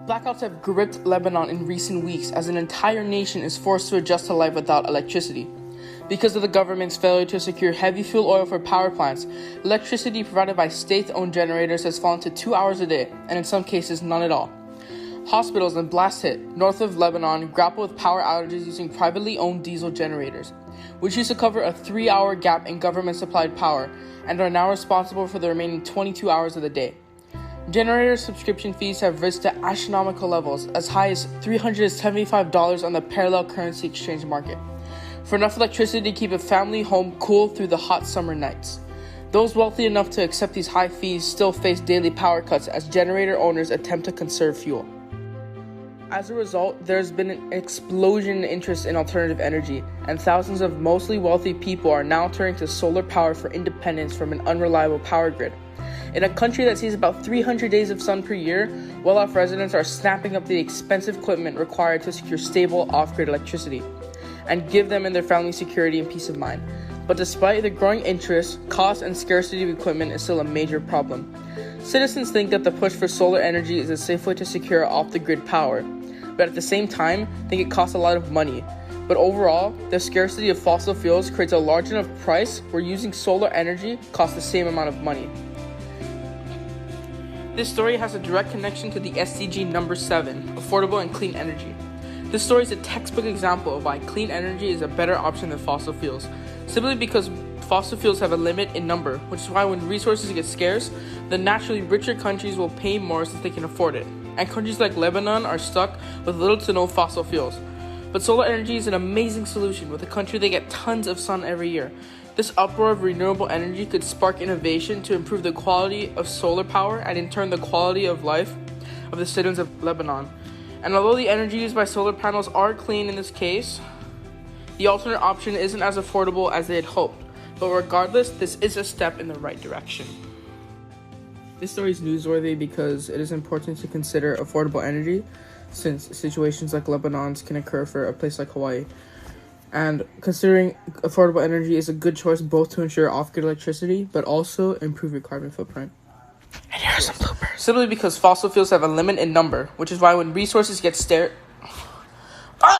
Blackouts have gripped Lebanon in recent weeks as an entire nation is forced to adjust to life without electricity. Because of the government's failure to secure heavy fuel oil for power plants, electricity provided by state-owned generators has fallen to 2 hours a day, and in some cases, none at all. Hospitals in blast hit north of Lebanon grapple with power outages using privately owned diesel generators, which used to cover a 3-hour gap in government-supplied power and are now responsible for the remaining 22 hours of the day. Generator subscription fees have risen to astronomical levels, as high as $375 on the parallel currency exchange market, for enough electricity to keep a family home cool through the hot summer nights. Those wealthy enough to accept these high fees still face daily power cuts as generator owners attempt to conserve fuel. As a result, there's been an explosion in interest in alternative energy, and thousands of mostly wealthy people are now turning to solar power for independence from an unreliable power grid. In a country that sees about 300 days of sun per year, well-off residents are snapping up the expensive equipment required to secure stable off-grid electricity and give them and their family security and peace of mind. But despite the growing interest, cost and scarcity of equipment is still a major problem. Citizens think that the push for solar energy is a safe way to secure off-the-grid power, but at the same time, think it costs a lot of money. But overall, the scarcity of fossil fuels creates a large enough price where using solar energy costs the same amount of money. This story has a direct connection to the SDG number 7, affordable and clean energy. This story is a textbook example of why clean energy is a better option than fossil fuels, simply because fossil fuels have a limit in number, which is why when resources get scarce, the naturally richer countries will pay more since they can afford it, and countries like Lebanon are stuck with little to no fossil fuels. But solar energy is an amazing solution with a country that gets tons of sun every year. This uproar of renewable energy could spark innovation to improve the quality of solar power and in turn the quality of life of the citizens of Lebanon. And although the energy used by solar panels are clean in this case, the alternate option isn't as affordable as they had hoped. But regardless, this is a step in the right direction. This story is newsworthy because it is important to consider affordable energy, since situations like Lebanon's can occur for a place like Hawaii. And considering affordable energy is a good choice both to ensure off-grid electricity, but also improve your carbon footprint. And here are some bloopers. Simply because fossil fuels have a limit in number, which is why when resources get